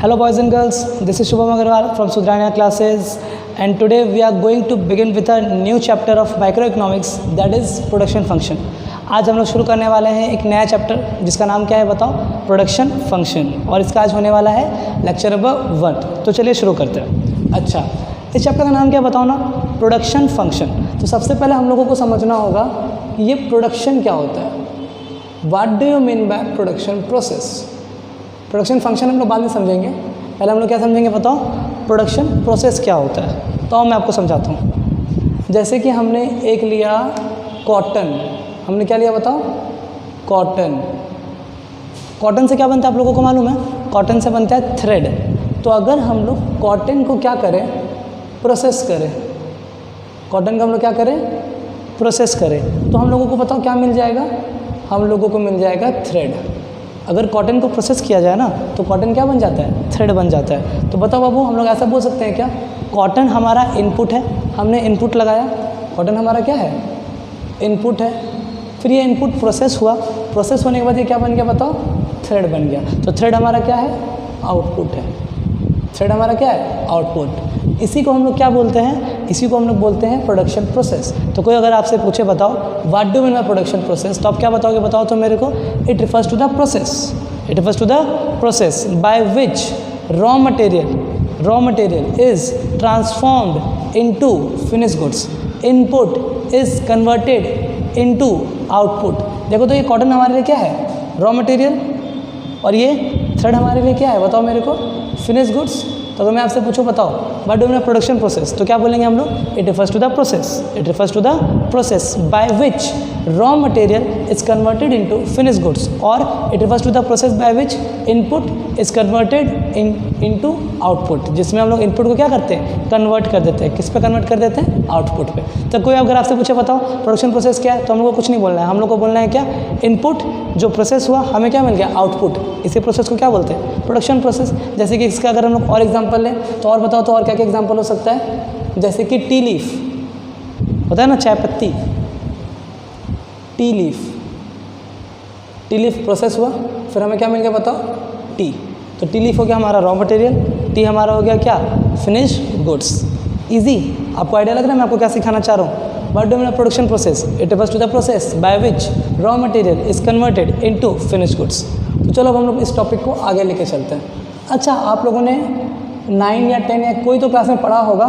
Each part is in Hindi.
Hello boys and girls, this is Shubham Agarwal from Sudranya classes, and today we are going to begin with a new chapter of microeconomics, that is production function. आज हम लोग शुरू करने वाले हैं एक नया चैप्टर जिसका नाम क्या है बताओ, प्रोडक्शन फंक्शन, और इसका आज होने वाला है लेक्चर नंबर 1। तो चलिए शुरू करते हैं। अच्छा, इस चैप्टर का नाम क्या बताओ ना, प्रोडक्शन फंक्शन। तो सबसे पहले हम लोगों को समझना होगा कि ये प्रोडक्शन क्या होता है। What do you mean by production process. Production function हम लोग बाद में समझेंगे, पहले हम लोग क्या समझेंगे बताओ, प्रोडक्शन प्रोसेस क्या होता है। तो मैं आपको समझाता हूँ। जैसे कि हमने एक लिया कॉटन, हमने क्या लिया बताओ, कॉटन। कॉटन से क्या बनता है आप लोगों को मालूम है, कॉटन से बनता है थ्रेड। तो अगर हम लोग कॉटन को क्या करें, प्रोसेस करें, कॉटन का हम लोग क्या करें, प्रोसेस करें, तो हम लोगों को बताओ क्या मिल जाएगा, हम लोगों को मिल जाएगा थ्रेड। अगर कॉटन को प्रोसेस किया जाए ना तो कॉटन क्या बन जाता है, थ्रेड बन जाता है। तो बताओ बाबू, हम लोग ऐसा बोल सकते हैं क्या, कॉटन हमारा इनपुट है, हमने इनपुट लगाया, कॉटन हमारा क्या है, इनपुट है। फिर ये इनपुट प्रोसेस हुआ, प्रोसेस होने के बाद ये क्या बन गया बताओ, थ्रेड बन गया। तो थ्रेड हमारा क्या है, आउटपुट है। थ्रेड हमारा क्या है, आउटपुट। इसी को हम लोग क्या बोलते हैं, इसी को हम लोग बोलते हैं प्रोडक्शन प्रोसेस। तो कोई अगर आपसे पूछे बताओ what do mean by production process, तो आप क्या बताओगे बताओ तो मेरे को, it refers to the process, it refers to the process by which raw material is transformed into finish goods, input is converted into output. देखो तो ये कॉटन हमारे लिए क्या है, रॉ मटेरियल, और ये थ्रेड हमारे लिए क्या है बताओ मेरे को, फिनिश गुड्स। तो अगर मैं आपसे पूछूं बताओ what do mean by production process, तो क्या बोलेंगे हम लोग, it refers to the process, it refers to the process by which raw material is converted into finish goods, और it refers to the process by which input is converted into output, जिसमें हम लोग इनपुट को क्या करते हैं, कन्वर्ट कर देते हैं। किस पे कन्वर्ट कर देते हैं, आउटपुट पे। तो कोई अगर आपसे पूछे बताओ प्रोडक्शन प्रोसेस क्या है, तो हम लोग को कुछ नहीं बोलना है, हम लोग को बोलना है क्या, इनपुट जो प्रोसेस हुआ हमें क्या मिल गया, आउटपुट। इसी प्रोसेस को क्या बोलते हैं, प्रोडक्शन प्रोसेस। जैसे कि इसका अगर हम लोग और एग्जांपल लें तो और बताओ तो और क्या क्या एग्जांपल हो सकता है, जैसे कि टी लीफ होता है ना, चाय पत्ती, टी लीफ प्रोसेस हुआ, फिर हमें क्या मिल गया बताओ, टी। तो टी लीफ हो गया हमारा रॉ मटेरियल, टी हमारा हो गया क्या, फिनिश गुड्स। इजी, आपको आइडिया लग रहा है मैं आपको क्या सिखाना चाह रहा हूँ। What do mean by production process, it refers to the process by which raw material is converted into finish goods. तो चलो अब हम लोग इस टॉपिक को आगे लेके चलते हैं। अच्छा, आप लोगों ने 9 या 10 या कोई तो क्लास में पढ़ा होगा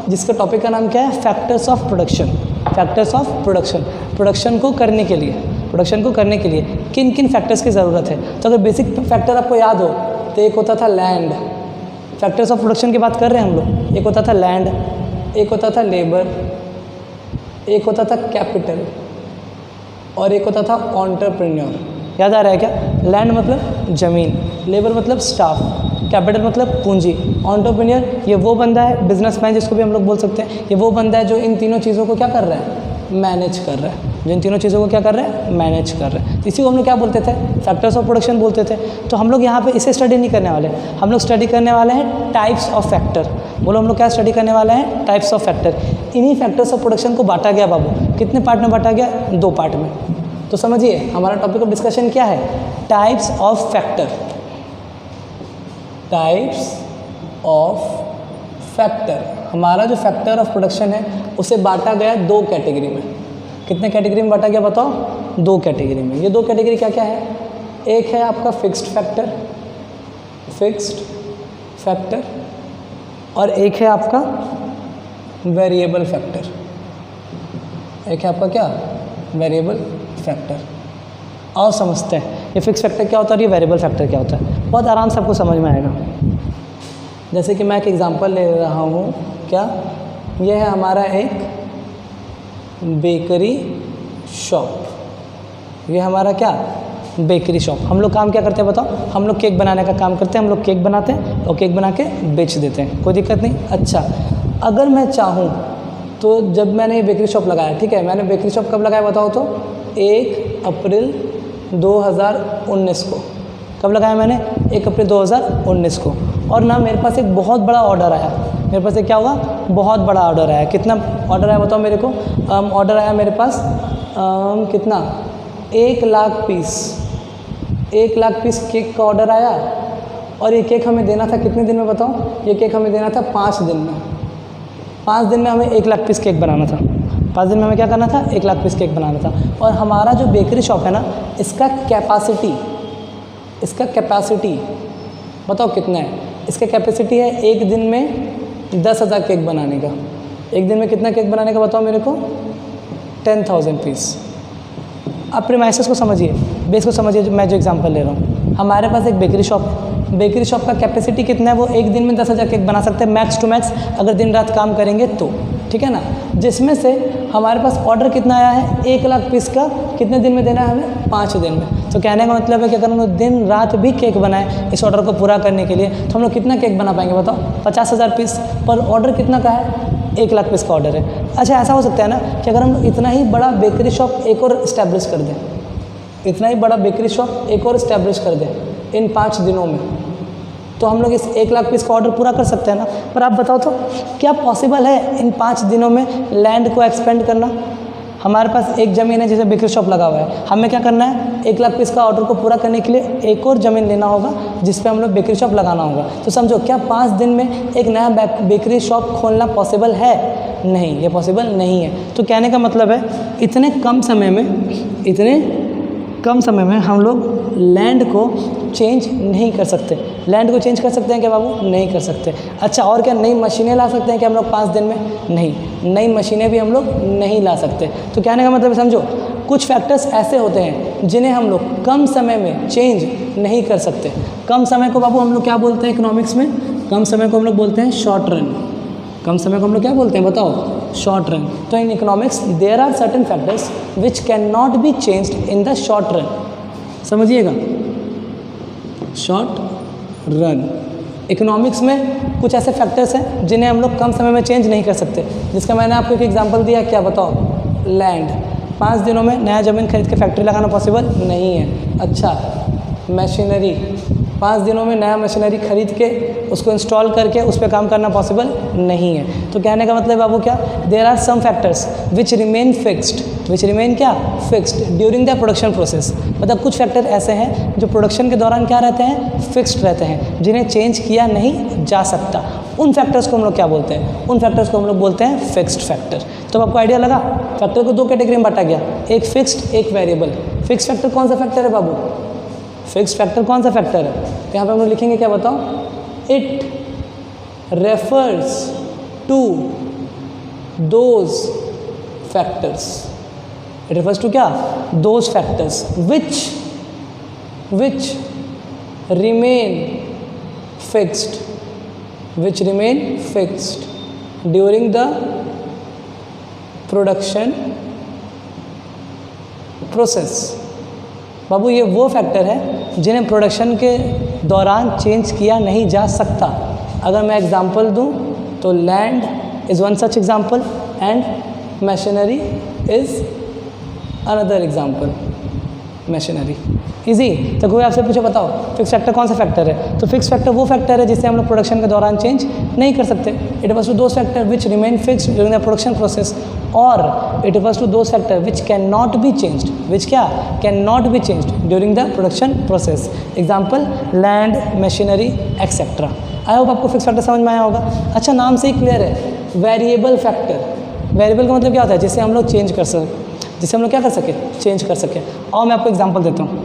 जिसका टॉपिक का नाम क्या है, factors of production. Factors of production, production को करने के लिए, प्रोडक्शन को करने के लिए किन किन फैक्टर्स की ज़रूरत है। तो अगर बेसिक फैक्टर आपको याद हो तो एक होता था लैंड, फैक्टर्स ऑफ प्रोडक्शन की बात कर रहे हैं हम लोग। एक होता था लैंड, एक होता था लेबर, एक होता था कैपिटल, और एक होता था एंटरप्रेन्योर। याद आ रहा है क्या, लैंड मतलब ज़मीन, लेबर मतलब स्टाफ, कैपिटल मतलब पूंजी, एंटरप्रेन्योर ये वो बंदा है, बिजनेसमैन जिसको भी हम लोग बोल सकते हैं, ये वो बंदा है जो इन तीनों चीज़ों को क्या कर रहा है, मैनेज कर रहा है, जो इन तीनों चीज़ों को क्या कर रहा है, मैनेज कर रहा है। इसी को हम लोग क्या बोलते थे, फैक्टर्स ऑफ प्रोडक्शन बोलते थे। तो हम लोग यहाँ पे इसे स्टडी नहीं करने वाले, हम लोग स्टडी करने वाले हैं टाइप्स ऑफ फैक्टर। बोलो हम लोग क्या स्टडी करने वाले हैं, टाइप्स ऑफ फैक्टर। इन्हीं फैक्टर्स ऑफ प्रोडक्शन को बांटा गया बाबू, कितने पार्ट में बांटा गया, 2 पार्ट में। तो समझिए हमारा टॉपिक ऑफ डिस्कशन क्या है, types of factor, types of factor. हमारा जो फैक्टर ऑफ प्रोडक्शन है उसे बांटा गया 2 कैटेगरी में। कितने कैटेगरी में बांटा गया बताओ, 2 कैटेगरी में। ये 2 कैटेगरी क्या क्या है, एक है आपका फिक्स्ड फैक्टर, फिक्स्ड फैक्टर, और एक है आपका वेरिएबल फैक्टर। एक है आपका क्या, वेरिएबल फैक्टर। और समझते हैं ये फिक्स फैक्टर क्या होता है और ये वेरिएबल फैक्टर क्या होता है, बहुत आराम से आपको समझ में आएगा। जैसे कि मैं एक एग्जांपल ले रहा हूँ, क्या, यह है हमारा एक बेकरी शॉप। ये हमारा क्या, बेकरी शॉप। हम लोग काम क्या करते हैं बताओ, हम लोग केक बनाने का काम करते हैं, हम लोग केक बनाते हैं और केक बना के बेच देते हैं, कोई दिक्कत नहीं। अच्छा, अगर मैं चाहूँ तो जब मैंने ये बेकरी शॉप लगाया, ठीक है, मैंने बेकरी शॉप कब लगाया बताओ तो, 1 अप्रैल 2019 को। कब लगाया मैंने, 1 अप्रैल 2019 को। और ना मेरे पास एक बहुत बड़ा ऑर्डर आया, मेरे पास एक क्या हुआ, बहुत बड़ा ऑर्डर आया। कितना ऑर्डर आया बताओ मेरे को, ऑर्डर आया मेरे पास कितना, 1 lakh piece, 1 lakh piece cake का ऑर्डर आया। और ये केक हमें देना था कितने दिन में बताओ? ये केक हमें देना था 5 दिन में। 5 दिन में हमें 1 लाख पीस केक बनाना था। 5 दिन में हमें क्या करना था? 1 लाख पीस केक बनाना था। और हमारा जो बेकरी शॉप है ना, इसका कैपेसिटी बताओ कितना है? इसका कैपेसिटी है एक दिन में 10,000 केक बनाने का। एक दिन में कितना केक बनाने का बताओ मेरे को? 10,000 पीस। अब प्रीमाइसेस को समझिए, बेस को समझिए। मैं जो एग्जांपल ले रहा हूँ, हमारे पास एक बेकरी शॉप है। बेकरी शॉप का कैपेसिटी कितना है? वो एक दिन में 10,000 केक बना सकते हैं मैक्स टू मैक्स, अगर दिन रात काम करेंगे तो, ठीक है ना। जिसमें से हमारे पास ऑर्डर कितना आया है? 1 लाख पीस का। कितने दिन में देना है हमें? 5 दिन में। तो कहने का मतलब है कि अगर हम लोग दिन रात भी केक बनाए इस ऑर्डर को पूरा करने के लिए, तो हम लोग कितना केक बना पाएंगे बताओ? 50,000 पीस। पर ऑर्डर कितना का है? 1 लाख पीस का ऑर्डर है। अच्छा, ऐसा हो सकता है ना कि अगर हम इतना ही बड़ा बेकरी शॉप एक और इस्टेब्लिश कर दें, इतना ही बड़ा बेकरी शॉप एक और इस्टेब्लिश कर दें इन 5 दिनों में, तो हम लोग इस 1 लाख पीस का ऑर्डर पूरा कर सकते हैं ना। पर आप बताओ तो, क्या पॉसिबल है इन 5 दिनों में लैंड को एक्सपेंड करना? हमारे पास एक ज़मीन है जैसे बेकरी शॉप लगा हुआ है, हमें क्या करना है? 1 लाख पीस का ऑर्डर को पूरा करने के लिए एक और ज़मीन लेना होगा जिस पे हम लोग बेकरी शॉप लगाना होगा। तो समझो, क्या 5 दिन में एक नया बेकरी शॉप खोलना पॉसिबल है? नहीं, ये पॉसिबल नहीं है। तो कहने का मतलब है इतने कम समय में हम लोग लैंड को चेंज नहीं कर सकते। लैंड को चेंज कर सकते हैं क्या बाबू? नहीं कर सकते। अच्छा, और क्या नई मशीनें ला सकते हैं क्या हम लोग 5 दिन में? नहीं, नई मशीनें भी हम लोग नहीं ला सकते। तो कहने का मतलब समझो, कुछ फैक्टर्स ऐसे होते हैं जिन्हें हम लोग कम समय में चेंज नहीं कर सकते। कम समय को बाबू हम लोग क्या बोलते हैं इकोनॉमिक्स में? कम समय को हम लोग बोलते हैं शॉर्ट रन। कम समय को हम लोग क्या बोलते हैं बताओ? Short run. तो in economics there are certain factors which can not be changed in the short run. समझिएगा, शॉर्ट रन इकोनॉमिक्स में कुछ ऐसे फैक्टर्स हैं जिन्हें हम लोग कम समय में चेंज नहीं कर सकते। जिसका मैंने आपको एक एग्जांपल दिया, क्या बताओ? लैंड। 5 दिनों में नया ज़मीन खरीद के फैक्ट्री लगाना पॉसिबल नहीं है। अच्छा, मशीनरी। 5 दिनों में नया मशीनरी खरीद के उसको इंस्टॉल करके उस पर काम करना पॉसिबल नहीं है। तो कहने का मतलब बाबू क्या? There are some factors which remain क्या? Fixed during the production process. मतलब कुछ फैक्टर ऐसे हैं जो प्रोडक्शन के दौरान क्या रहते हैं? फिक्स्ड रहते हैं, जिन्हें चेंज किया नहीं जा सकता। उन फैक्टर्स को हम लोग क्या बोलते हैं? उन फैक्टर्स को हम लोग बोलते हैं फिक्स्ड फैक्टर। तो आपको आइडिया लगा? फैक्टर को 2 कैटेगरी में बांटा गया, एक फिक्स्ड, एक वेरिएबल। फिक्स्ड फैक्टर कौन सा फैक्टर है बाबू? फिक्स्ड फैक्टर कौन सा फैक्टर है? यहाँ पे हम लोग लिखेंगे क्या बताओ? It refers to those factors. It refers to क्या? Those factors which remain fixed during the production process. बाबू, ये वो फैक्टर है जिन्हें प्रोडक्शन के दौरान चेंज किया नहीं जा सकता। अगर मैं एग्जांपल दूं तो land is one such example and machinery is another example. Machinery easy. तो कोई आपसे पूछे बताओ फिक्स फैक्टर कौन सा फैक्टर है? तो फिक्स फैक्टर वो फैक्टर है जिसे हम लोग प्रोडक्शन के दौरान चेंज नहीं कर सकते। It was to those factor which remain fixed during the production process, और it was to those factor which can not be changed, which क्या? Can not be changed during the production process. Example land, machinery etcetera. I hope आपको फिक्स फैक्टर समझ में आया होगा। अच्छा, नाम से ही क्लियर है, वेरिएबल फैक्टर। वेरिएबल का मतलब क्या होता है? जिसे हम लोग चेंज कर सकें, जिसे हम लोग क्या कर सके? चेंज कर सके। और मैं आपको एग्जांपल देता हूँ।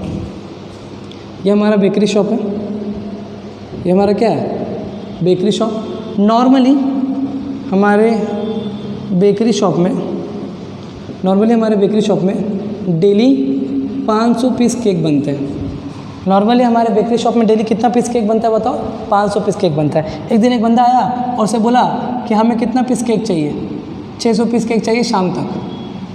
ये हमारा बेकरी शॉप है, ये हमारा क्या है? Bakery shop. नॉर्मली हमारे बेकरी शॉप में डेली 500 पीस केक बनते हैं। नॉर्मली हमारे बेकरी शॉप में डेली कितना पीस केक बनता है बताओ? 500 पीस केक बनता है। एक दिन एक बंदा आया और उसे बोला कि हमें कितना पीस केक चाहिए? 600 पीस केक चाहिए शाम तक।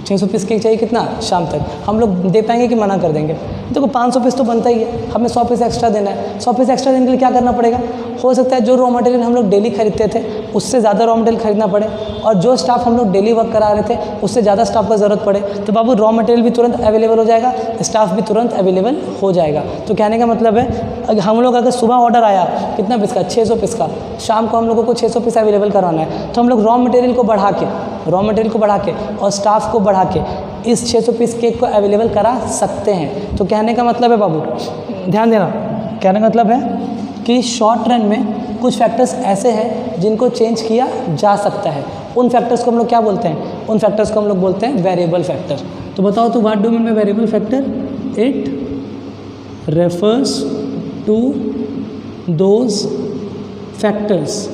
600 पीस केक चाहिए कितना? शाम तक। हम लोग दे पाएंगे कि मना कर देंगे? देखो 500 पीस तो बनता ही है, हमें 100 पीस एक्स्ट्रा देना है। 100 पीस एक्स्ट्रा देने के लिए क्या करना पड़ेगा? हो सकता है जो रॉ मटेरियल हम लोग डेली खरीदते थे उससे ज़्यादा रॉ मटेरियल खरीदना पड़े, और जो स्टाफ हम लोग डेली वर्क करा रहे थे उससे ज़्यादा स्टाफ का ज़रूरत पड़े। तो बाबू रॉ मटेरियल भी तुरंत अवेलेबल हो जाएगा, स्टाफ भी तुरंत अवेलेबल हो जाएगा। तो कहने का मतलब है हम लोग अगर सुबह ऑर्डर आया कितना पीस का? 600 पीस का, शाम को हम लोगों को 600 पीस अवेलेबल करवाना है, तो हम लोग रॉ मटेरियल को बढ़ा के और स्टाफ को बढ़ा के इस 600 पीस केक को अवेलेबल करा सकते हैं। तो कहने का मतलब है बाबू, ध्यान देना, कहने का मतलब है कि शॉर्ट रन में कुछ फैक्टर्स ऐसे हैं जिनको चेंज किया जा सकता है। उन फैक्टर्स को हम लोग क्या बोलते हैं? उन फैक्टर्स को हम लोग बोलते हैं वेरिएबल फैक्टर। तो बताओ तो what do mean by variable factor? It refers to those factors,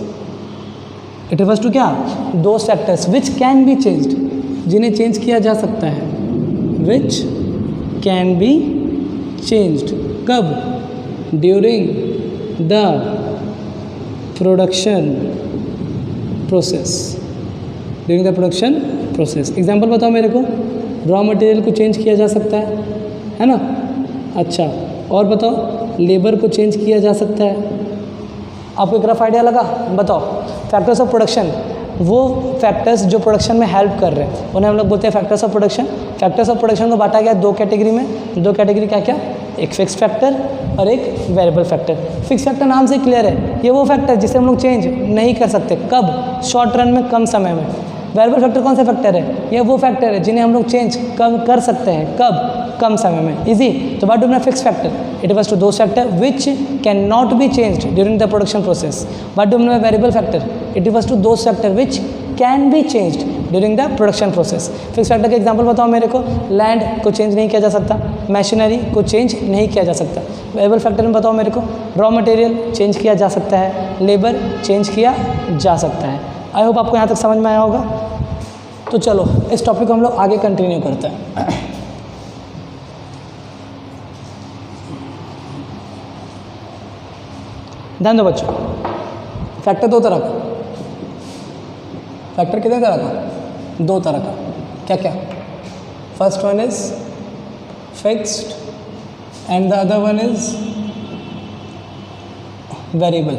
it refers to क्या? Those factors which can be changed, जिन्हें चेंज किया जा सकता है। विच कैन बी चेंज्ड, कब? During the production process, during the production process. Example बताओ मेरे को। रॉ मटेरियल को चेंज किया जा सकता है ना? अच्छा, और बताओ लेबर को चेंज किया जा सकता है। आपको एक रफ आइडिया लगा? बताओ। फैक्टर्स ऑफ प्रोडक्शन, वो फैक्टर्स जो प्रोडक्शन में हेल्प कर रहे हैं उन्हें हम लोग बोलते हैं factors of production. Factors of production को बांटा गया दो कैटेगरी में। दो कैटेगरी क्या क्या? एक फिक्स फैक्टर और एक वेरिएबल फैक्टर। फिक्स फैक्टर नाम से क्लियर है, ये वो फैक्टर जिसे हम लोग चेंज नहीं कर सकते। कब? शॉर्ट रन में, कम समय में। वेरिएबल फैक्टर कौन सा फैक्टर है? ये वो फैक्टर है जिन्हें हम लोग चेंज कम कर सकते हैं। कब? कम समय में। इजी। तो what do mean fix factor? It refers to those factor which cannot be changed during the production process. What do you mean by variable factor? It refers to those factor which can be changed during the production process. Fix factor के एग्जांपल बताओ मेरे को। लैंड को चेंज नहीं किया जा सकता, मशीनरी को चेंज नहीं किया जा सकता। वेरिएबल फैक्टर में बताओ मेरे को। रॉ मटेरियल चेंज किया जा सकता है, लेबर चेंज किया जा सकता है। आई होप आपको यहाँ तक समझ में आया होगा। तो चलो इस टॉपिक को हम लोग आगे कंटिन्यू करते हैं। ध्यान दो बच्चों, फैक्टर दो तरह का। फैक्टर कितने तरह का? दो तरह का। क्या क्या? First one is fixed and the other one is variable.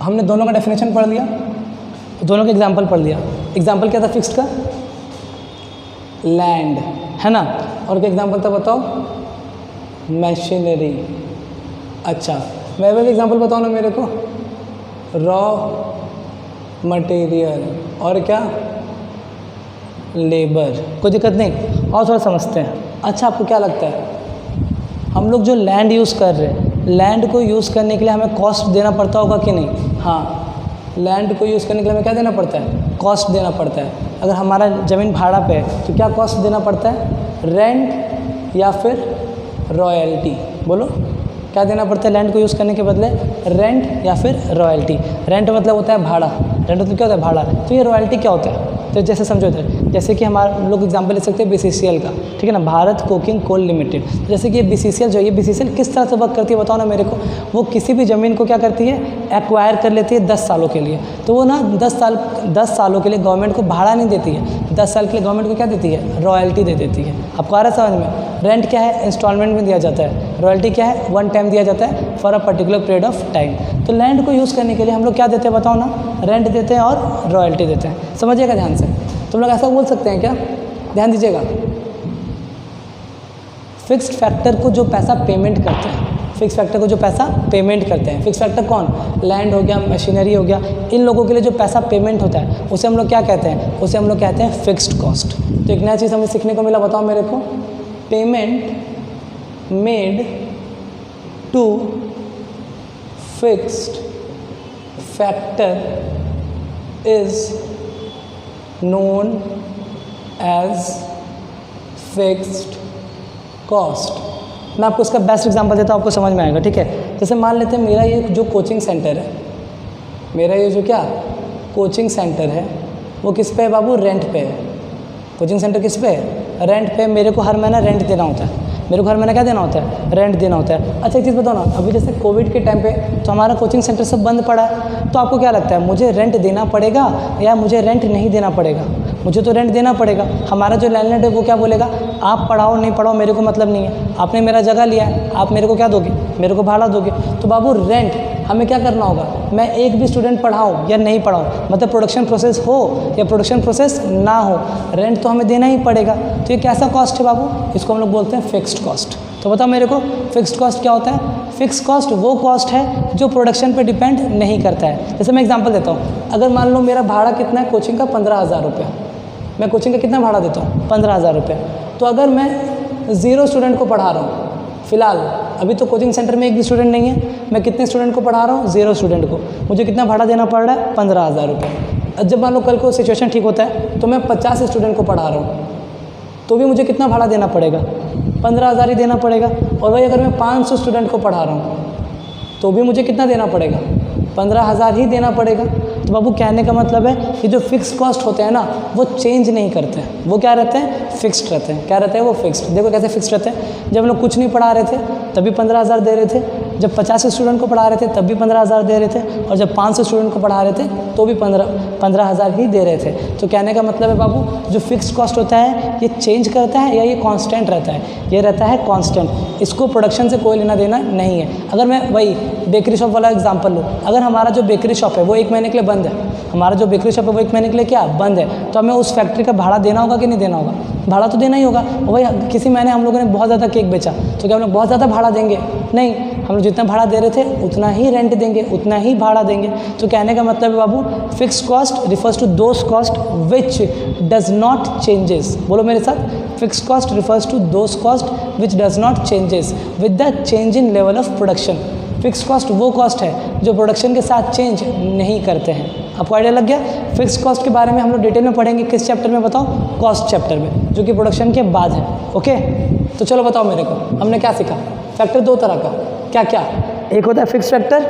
हमने दोनों का डेफिनेशन पढ़ लिया, दोनों का एग्जाम्पल पढ़ लिया। एग्जाम्पल क्या था फिक्स्ड का? लैंड, है ना? और क्या एग्जाम्पल था बताओ? मशीनरी। अच्छा, वेरिएबल एग्जाम्पल बताओ ना मेरे को। रॉ मटेरियल और क्या? लेबर। कोई दिक्कत नहीं, और थोड़ा समझते हैं। अच्छा, आपको क्या लगता है हम लोग जो लैंड यूज़ कर रहे हैं, लैंड को यूज़ करने के लिए हमें कॉस्ट देना पड़ता होगा कि नहीं? हाँ, लैंड को यूज़ करने के लिए हमें क्या देना पड़ता है? कॉस्ट देना पड़ता है। अगर हमारा ज़मीन भाड़ा पे है तो क्या कॉस्ट देना पड़ता है? रेंट या फिर रॉयल्टी? बोलो, क्या देना पड़ता है लैंड को यूज़ करने के बदले? रेंट या फिर रॉयल्टी। रेंट मतलब होता है भाड़ा, रेंट मतलब क्या होता है? भाड़ा। तो ये रॉयल्टी क्या होता है? तो जैसे समझो इधर, जैसे कि हम लोग एग्जांपल ले सकते हैं BCCL का, ठीक है ना? Bharat coking coal limited. जैसे कि ये BCCL जो है, ये BCCL किस तरह से वर्क करती है बताओ ना मेरे को। वो किसी भी ज़मीन को क्या करती है? एक्वायर कर लेती है 10 सालों के लिए। तो वो ना 10 सालों के लिए गवर्नमेंट को भाड़ा नहीं देती है, 10 साल के लिए गवर्नमेंट को क्या देती है? रॉयल्टी दे देती है। आपको आ रहा है समझ में? रेंट क्या है? इंस्टॉलमेंट में दिया जाता है। रॉयल्टी क्या है? वन टाइम दिया जाता है for a particular period of time. तो लैंड को यूज़ करने के लिए हम लोग क्या देते हैं बताओ ना? रेंट देते हैं और रॉयल्टी देते हैं। समझिएगा ध्यान से। तुम लोग ऐसा बोल सकते हैं क्या? ध्यान दीजिएगा। फिक्स्ड फैक्टर को जो पैसा पेमेंट करते हैं, फिक्स फैक्टर को जो पैसा पेमेंट करते हैं, फिक्स फैक्टर कौन? लैंड हो गया, मशीनरी हो गया, इन लोगों के लिए जो पैसा पेमेंट होता है उसे हम लोग क्या कहते हैं? उसे हम लोग कहते हैं फिक्स्ड कॉस्ट। तो एक नया चीज़ हमें सीखने को मिला, बताओ मेरे को। Payment made to fixed factor is known as fixed cost. मैं आपको इसका बेस्ट एग्जांपल देता हूँ, आपको समझ में आएगा, ठीक है? जैसे मान लेते हैं मेरा ये जो कोचिंग सेंटर है, मेरा ये जो क्या कोचिंग सेंटर है वो किस पे है बाबू? रेंट पे है। कोचिंग सेंटर किस पे है? रेंट पे। मेरे को हर महीना रेंट देना होता है, मेरे को हर महीना क्या देना होता है? रेंट देना होता है। अच्छा एक चीज़ बताओ ना, अभी जैसे कोविड के टाइम पे तो हमारा कोचिंग सेंटर सब बंद पड़ा है, तो आपको क्या लगता है मुझे रेंट देना पड़ेगा या मुझे रेंट नहीं देना पड़ेगा? मुझे तो रेंट देना पड़ेगा। हमारा जो लैंडलॉर्ड है वो क्या बोलेगा? आप पढ़ाओ नहीं पढ़ाओ मेरे को मतलब नहीं है, आपने मेरा जगह लिया है, आप मेरे को क्या दोगे? मेरे को भाड़ा दोगे। तो बाबू रेंट हमें क्या करना होगा? मैं एक भी स्टूडेंट पढ़ाऊँ या नहीं पढ़ाऊँ, मतलब प्रोडक्शन प्रोसेस हो या प्रोडक्शन प्रोसेस ना हो, रेंट तो हमें देना ही पड़ेगा। तो ये कैसा कॉस्ट है बाबू? इसको हम लोग बोलते हैं फिक्स्ड कॉस्ट। तो बताओ मेरे को फिक्स्ड कॉस्ट क्या होता है? फिक्स कॉस्ट वो कॉस्ट है जो प्रोडक्शन पे डिपेंड नहीं करता है। जैसे मैं एग्जांपल देता हूँ, अगर मान लो मेरा भाड़ा कितना है कोचिंग का? 15,000 रुपये। मैं कोचिंग का कितना भाड़ा देता हूँ? 15,000 रुपये। तो अगर मैं 0 स्टूडेंट को पढ़ा रहा हूँ फ़िलहाल, अभी तो कोचिंग सेंटर में एक भी स्टूडेंट नहीं है, मैं कितने स्टूडेंट को पढ़ा रहा हूँ, 0 स्टूडेंट को, मुझे कितना भाड़ा देना पड़ रहा है, 15,000 रुपये। जब मान लो कल को सिचुएशन ठीक होता है तो मैं 50 स्टूडेंट को पढ़ा रहा हूँ, तो भी मुझे कितना भाड़ा देना पड़ेगा, 15,000 ही देना पड़ेगा। और वही अगर मैं 500 स्टूडेंट को पढ़ा रहा हूँ तो भी मुझे कितना देना पड़ेगा, 15,000 ही देना पड़ेगा। तो बाबू कहने का मतलब है कि जो फिक्स कॉस्ट होते हैं ना वो चेंज नहीं करते हैं, वो क्या रहते हैं, फिक्स्ड रहते हैं। क्या रहते हैं वो, फिक्स्ड। देखो कैसे फिक्स्ड रहते हैं, जब हम लोग कुछ नहीं पढ़ा रहे थे तभी 15,000 दे रहे थे, जब 50 स्टूडेंट को पढ़ा रहे थे तब भी 15,000 दे रहे थे, और जब 500 स्टूडेंट को पढ़ा रहे थे तो भी 15,000 ही दे रहे थे। तो कहने का मतलब है बाबू जो फिक्स कॉस्ट होता है ये चेंज करता है या ये कांस्टेंट रहता है, ये रहता है कांस्टेंट। इसको प्रोडक्शन से कोई लेना देना नहीं है। अगर मैं वही बेकरी शॉप वाला एग्जांपल लूँ, अगर हमारा जो बेकरी शॉप है वो 1 महीने के लिए बंद है, हमारा जो बेकरी शॉप है वो 1 महीने के लिए क्या बंद है, तो हमें उस फैक्ट्री का भाड़ा देना होगा कि नहीं देना होगा, भाड़ा तो देना ही होगा। वही किसी महीने हम लोगों ने बहुत ज़्यादा केक बेचा तो क्या हम लोग बहुत ज़्यादा भाड़ा देंगे, नहीं, हम लोग जितना भाड़ा दे रहे थे उतना ही रेंट देंगे, उतना ही भाड़ा देंगे। तो कहने का मतलब है बाबू fix cost refers to those cost which does not changes. बोलो मेरे साथ, fix cost refers to those cost which does not changes with the change in level of production. Fix cost वो कॉस्ट है जो प्रोडक्शन के साथ चेंज नहीं करते हैं। आपको आइडिया लग गया। फिक्स कॉस्ट के बारे में हम लोग डिटेल में पढ़ेंगे किस चैप्टर में बताओ, कॉस्ट चैप्टर में, जो कि प्रोडक्शन के बाद है। ओके, तो चलो बताओ मेरे को हमने क्या सीखा। फैक्टर 2 तरह का, क्या क्या, एक होता है फिक्स फैक्टर,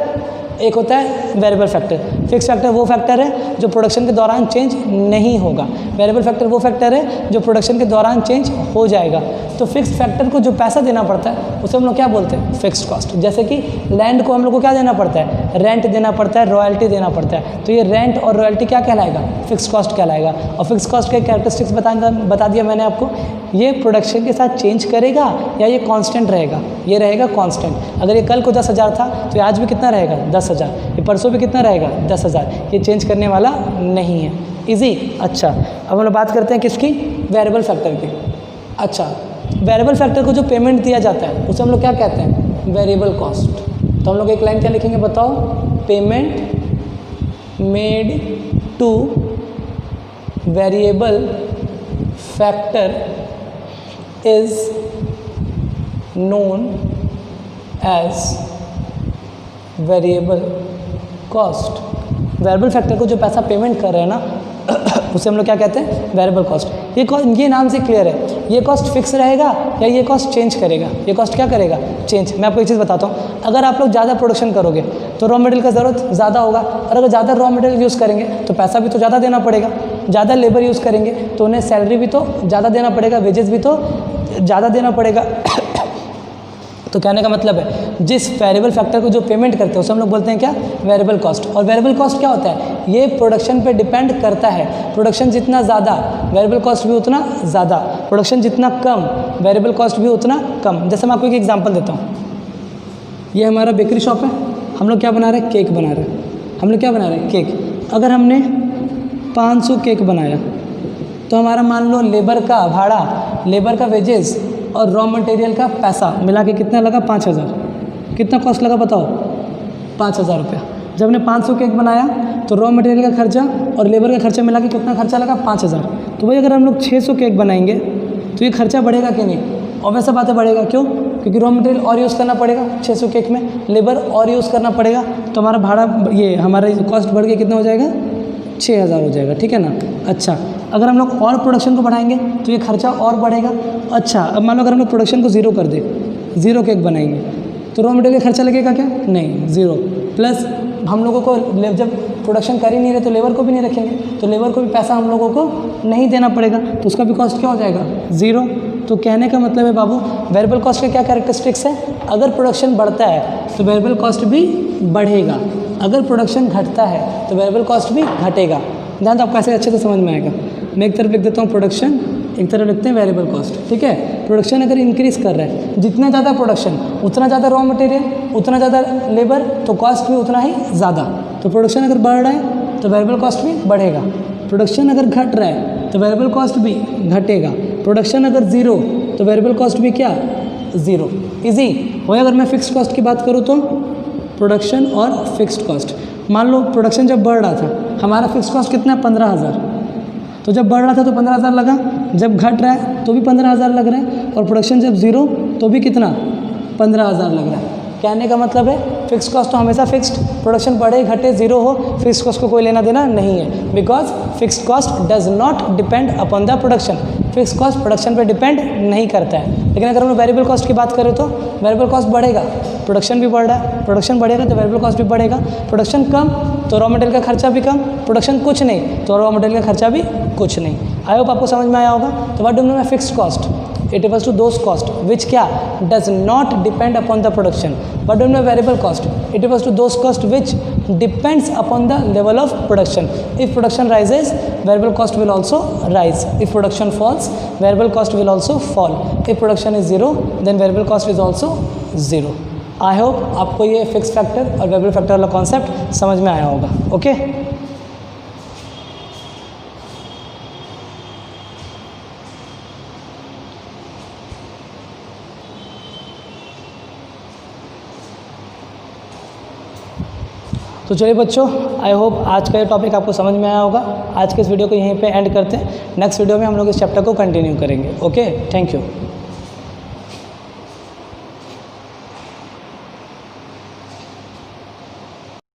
एक होता है वेरिएबल फैक्टर। फिक्स फैक्टर वो फैक्टर है जो प्रोडक्शन के दौरान चेंज नहीं होगा, वेरिएबल फैक्टर वो फैक्टर है जो प्रोडक्शन के दौरान चेंज हो जाएगा। तो फिक्स फैक्टर को जो पैसा देना पड़ता है उसे हम लोग क्या बोलते हैं, फिक्स्ड कॉस्ट। जैसे कि लैंड को हम लोग को क्या देना पड़ता है, रेंट देना पड़ता है, रॉयल्टी देना पड़ता है, तो ये रेंट और रॉयल्टी क्या कहलाएगा, फिक्स कॉस्ट कहलाएगा। और फिक्स कॉस्ट के कैरेक्टरिस्टिक्स बता दिया मैंने आपको, ये प्रोडक्शन के साथ चेंज करेगा या ये कांस्टेंट रहेगा, ये रहेगा कांस्टेंट। अगर ये कल को 10,000 था तो ये आज भी कितना रहेगा, 10,000, ये परसों भी कितना रहेगा, 10,000, ये चेंज करने वाला नहीं है। इजी। अच्छा, अब हम लोग बात करते हैं किसकी, वेरिएबल फैक्टर की। अच्छा, वेरिएबल फैक्टर को जो पेमेंट दिया जाता है उसे हम लोग क्या कहते हैं, वेरिएबल कॉस्ट। तो हम लोग एक लाइन क्या लिखेंगे बताओ, payment made two variable factor is known as variable cost। Variable factor को जो पैसा पेमेंट कर रहे हैं ना उसे हम लोग क्या कहते हैं, वेरिएबल कॉस्ट। ये नाम से क्लियर है, ये कॉस्ट फिक्स रहेगा या ये कॉस्ट चेंज करेगा, ये कॉस्ट क्या करेगा, चेंज। मैं आपको एक चीज़ बताता हूँ, अगर आप लोग ज़्यादा प्रोडक्शन करोगे तो रॉ मटेरियल का ज़रूरत ज़्यादा होगा, और अगर ज़्यादा रॉ मटेरियल यूज़ करेंगे तो पैसा भी तो ज़्यादा देना पड़ेगा। ज़्यादा लेबर यूज़ करेंगे तो उन्हें सैलरी भी तो ज़्यादा देना पड़ेगा, वेजेस भी तो ज़्यादा देना पड़ेगा। तो कहने का मतलब है जिस वेरिएबल फैक्टर को जो पेमेंट करते हैं उसे हम लोग बोलते हैं क्या, वेरिएबल कॉस्ट। और वेरिएबल कॉस्ट क्या होता है, ये प्रोडक्शन पे डिपेंड करता है। प्रोडक्शन जितना ज़्यादा वेरिएबल कॉस्ट भी उतना ज़्यादा, प्रोडक्शन जितना कम वेरिएबल कॉस्ट भी उतना कम। जैसे मैं आपको एक एग्जांपल देता हूँ, ये हमारा बेकरी शॉप है, हम लोग क्या बना रहे हैं, केक बना रहे हैं। हम लोग क्या बना रहे हैं, केक। अगर हमने 500 केक बनाया तो हमारा मान लो लेबर का भाड़ा, लेबर का वेजेस और रॉ मटेरियल का पैसा मिला के कितना लगा, 5,000। कितना कॉस्ट लगा बताओ, 5,000 रुपया। जब हमने 500 केक बनाया तो रॉ मटेरियल का खर्चा और लेबर का खर्चा मिला के कितना खर्चा लगा, 5,000। तो वही अगर हम लोग 600 केक बनाएंगे तो ये खर्चा बढ़ेगा कि नहीं, और वैसा बातें बढ़ेगा। क्यों, क्योंकि रॉ मटेरियल और यूज़ करना पड़ेगा 600 केक में, लेबर और यूज़ करना पड़ेगा, तो हमारा भाड़ा, ये हमारा कॉस्ट बढ़ के कितना हो जाएगा, 6,000 हो जाएगा। ठीक है ना। अच्छा, अगर हम लोग और प्रोडक्शन को बढ़ाएंगे तो ये खर्चा और बढ़ेगा। अच्छा, अब मान लो अगर हम लोग प्रोडक्शन को 0 कर दे, 0 केक बनाएंगे तो रॉ मटेरियल का खर्चा लगेगा क्या, नहीं, 0। प्लस हम लोगों को जब प्रोडक्शन कर ही नहीं रहे तो लेबर को भी नहीं रखेंगे, तो लेबर को भी पैसा हम लोगों को नहीं देना पड़ेगा, तो उसका भी कॉस्ट क्या हो जाएगा, 0। तो कहने का मतलब है बाबू वेरिएबल कॉस्ट के क्या कैरेक्टरिस्टिक्स है, अगर प्रोडक्शन बढ़ता है तो वेरिएबल कॉस्ट भी बढ़ेगा, अगर प्रोडक्शन घटता है तो वेरिएबल कॉस्ट भी घटेगा। ध्यान तो आपको ऐसे अच्छे से समझ में आएगा। मैं एक तरफ लिख देता हूँ प्रोडक्शन, एक तरफ लिखते हैं वेरिएबल कॉस्ट। ठीक है, प्रोडक्शन अगर इंक्रीज़ कर रहा है, जितना ज़्यादा प्रोडक्शन उतना ज़्यादा रॉ मटेरियल, उतना ज़्यादा लेबर, तो कॉस्ट भी उतना ही ज़्यादा। तो प्रोडक्शन अगर बढ़ रहा है तो वेरिएबल कॉस्ट भी बढ़ेगा, प्रोडक्शन अगर घट रहा है तो वेरिएबल कॉस्ट भी घटेगा, प्रोडक्शन अगर 0 तो वेरिएबल कॉस्ट भी क्या, 0। इजी हो। अगर मैं फिक्स्ड कॉस्ट की बात करूँ तो प्रोडक्शन और फिक्स्ड कॉस्ट, मान लो प्रोडक्शन जब बढ़ रहा था, हमारा फिक्स्ड कॉस्ट कितना है, 15,000। तो जब बढ़ रहा था तो 15,000 लगा, जब घट रहा है तो भी 15,000 लग रहा है, और प्रोडक्शन जब 0 तो भी कितना, 15,000 लग रहा है। कहने का मतलब है फिक्स कॉस्ट तो हमेशा फिक्स्ड, प्रोडक्शन बढ़े घटे ज़ीरो हो, फिक्स कॉस्ट को कोई लेना देना नहीं है, because fix cost does not depend upon the production. Fix cost production पे डिपेंड नहीं करता है। लेकिन अगर हम वेरिएबल कॉस्ट की बात करें तो वेरिएबल कॉस्ट बढ़ेगा, प्रोडक्शन भी बढ़ रहा है, प्रोडक्शन बढ़ेगा तो वेरिएबल कॉस्ट भी बढ़ेगा, प्रोडक्शन कम तो रॉ मटेरियल का खर्चा भी कम, प्रोडक्शन कुछ नहीं तो रॉ मटेरियल का खर्चा भी कुछ नहीं। आई होप आपको समझ में आया होगा। तो what do mean bye fixed cost? It refers to those cost which क्या does not depend upon the production. What do you mean by variable cost? It refers to those cost which depends upon the level of production. If production rises, variable cost will also rise. If production falls, variable cost will also fall. If production is zero, then variable cost is also zero. I hope आपको ये फिक्स फैक्टर और वेरिएबल फैक्टर वाला कॉन्सेप्ट समझ में आया होगा। ओके तो चलिए बच्चों, आई होप आज का ये टॉपिक आपको समझ में आया होगा। आज के इस वीडियो को यहीं पे एंड करते हैं। नेक्स्ट वीडियो में हम लोग इस चैप्टर को कंटिन्यू करेंगे। Okay, thank you.